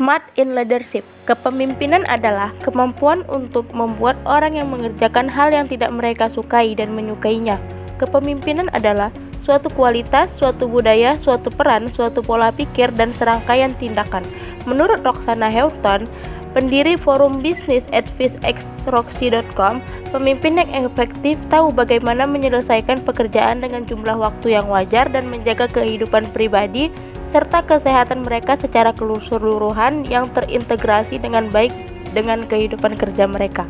Smart in leadership. Kepemimpinan adalah kemampuan untuk membuat orang yang mengerjakan hal yang tidak mereka sukai dan menyukainya. Kepemimpinan adalah suatu kualitas, suatu budaya, suatu peran, suatu pola pikir, dan serangkaian tindakan. Menurut Roxana Houghton, pendiri forum bisnis @fixroxy.com, pemimpin yang efektif tahu bagaimana menyelesaikan pekerjaan dengan jumlah waktu yang wajar dan menjaga kehidupan pribadi serta kesehatan mereka secara keseluruhan yang terintegrasi dengan baik dengan kehidupan kerja mereka.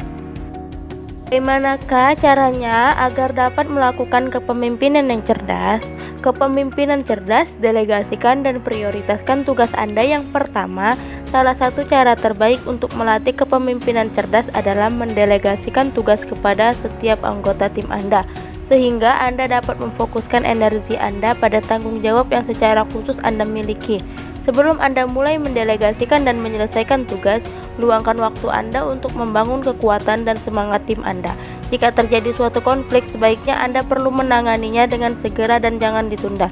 Bagaimanakah caranya agar dapat melakukan kepemimpinan yang cerdas? Kepemimpinan cerdas, delegasikan dan prioritaskan tugas Anda. Yang pertama, salah satu cara terbaik untuk melatih kepemimpinan cerdas adalah mendelegasikan tugas kepada setiap anggota tim Anda, sehingga Anda dapat memfokuskan energi Anda pada tanggung jawab yang secara khusus Anda miliki. Sebelum Anda mulai mendelegasikan dan menyelesaikan tugas, luangkan waktu Anda untuk membangun kekuatan dan semangat tim Anda. Jika terjadi suatu konflik, sebaiknya Anda perlu menanganinya dengan segera dan jangan ditunda.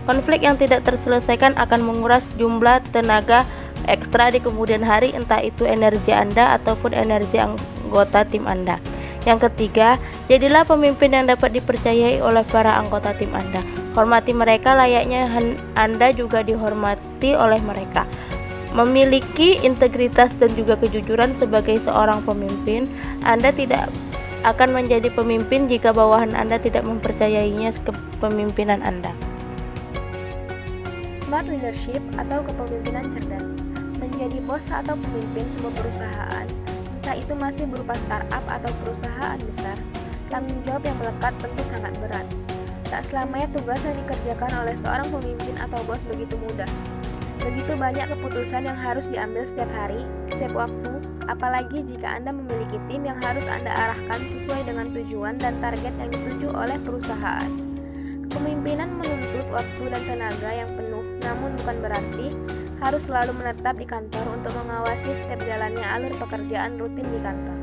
Konflik yang tidak terselesaikan akan menguras jumlah tenaga ekstra di kemudian hari, entah itu energi Anda ataupun energi anggota tim Anda. Yang ketiga, jadilah pemimpin yang dapat dipercayai oleh para anggota tim Anda. Hormati mereka layaknya Anda juga dihormati oleh mereka. Memiliki integritas dan juga kejujuran sebagai seorang pemimpin. Anda tidak akan menjadi pemimpin jika bawahan Anda tidak mempercayainya kepemimpinan Anda. Smart leadership atau kepemimpinan cerdas. Menjadi bos atau pemimpin sebuah perusahaan, entah itu masih berupa startup atau perusahaan besar, tanggung jawab yang melekat tentu sangat berat. Tak selamanya tugas yang dikerjakan oleh seorang pemimpin atau bos begitu mudah. Begitu banyak keputusan yang harus diambil setiap hari, setiap waktu, apalagi jika Anda memiliki tim yang harus Anda arahkan sesuai dengan tujuan dan target yang dituju oleh perusahaan. Kepemimpinan menuntut waktu dan tenaga yang penuh, namun bukan berarti harus selalu menetap di kantor untuk mengawasi setiap jalannya alur pekerjaan rutin di kantor.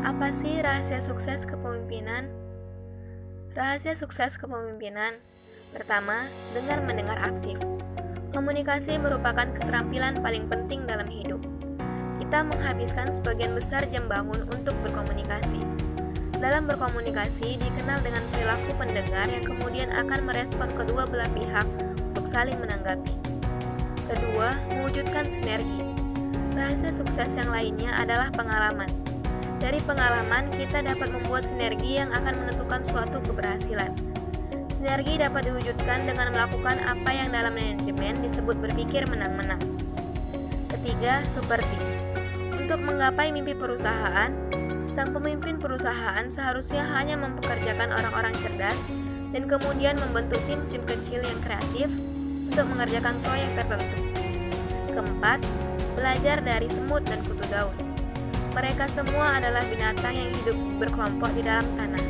Apa sih rahasia sukses kepemimpinan? Rahasia sukses kepemimpinan. Pertama, mendengar aktif. Komunikasi merupakan keterampilan paling penting dalam hidup. Kita menghabiskan sebagian besar jam bangun untuk berkomunikasi. Dalam berkomunikasi dikenal dengan perilaku pendengar yang kemudian akan merespon kedua belah pihak untuk saling menanggapi. Kedua, mewujudkan sinergi. Rahasia sukses yang lainnya adalah pengalaman. Dari pengalaman, kita dapat membuat sinergi yang akan menentukan suatu keberhasilan. Sinergi dapat diwujudkan dengan melakukan apa yang dalam manajemen disebut berpikir menang-menang. Ketiga, seperti untuk menggapai mimpi perusahaan, sang pemimpin perusahaan seharusnya hanya mempekerjakan orang-orang cerdas dan kemudian membentuk tim-tim kecil yang kreatif untuk mengerjakan proyek tertentu. Keempat, belajar dari semut dan kutu daun. Mereka semua adalah binatang yang hidup berkelompok di dalam tanah.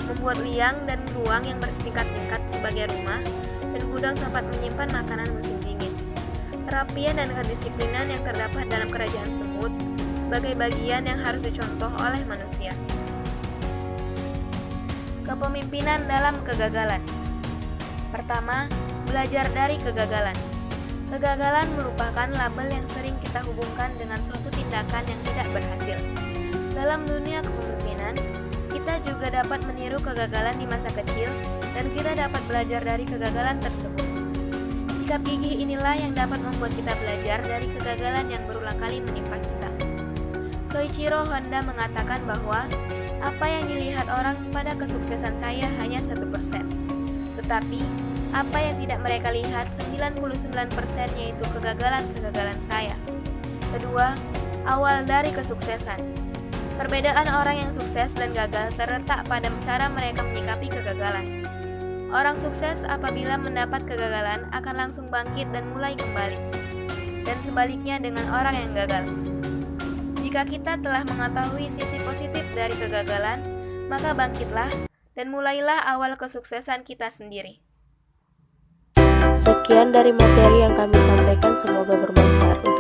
Membuat liang dan ruang yang bertingkat-tingkat sebagai rumah dan gudang tempat menyimpan makanan musim dingin. Kerapian dan kedisiplinan yang terdapat dalam kerajaan semut sebagai bagian yang harus dicontoh oleh manusia. Kepemimpinan dalam kegagalan. Pertama, belajar dari kegagalan. Kegagalan merupakan label yang sering kita hubungkan dengan suatu tindakan yang tidak berhasil. Dalam dunia kepemimpinan, kita juga dapat meniru kegagalan di masa kecil dan kita dapat belajar dari kegagalan tersebut. Sikap gigih inilah yang dapat membuat kita belajar dari kegagalan yang berulang kali menimpa kita. Soichiro Honda mengatakan bahwa apa yang dilihat orang pada kesuksesan saya hanya 1%. Tetapi apa yang tidak mereka lihat 99% yaitu kegagalan-kegagalan saya. Kedua, awal dari kesuksesan. Perbedaan orang yang sukses dan gagal terletak pada cara mereka menyikapi kegagalan. Orang sukses apabila mendapat kegagalan akan langsung bangkit dan mulai kembali. Dan sebaliknya dengan orang yang gagal. Jika kita telah mengetahui sisi positif dari kegagalan, maka bangkitlah dan mulailah awal kesuksesan kita sendiri. Sekian dari materi yang kami sampaikan, semoga bermanfaat.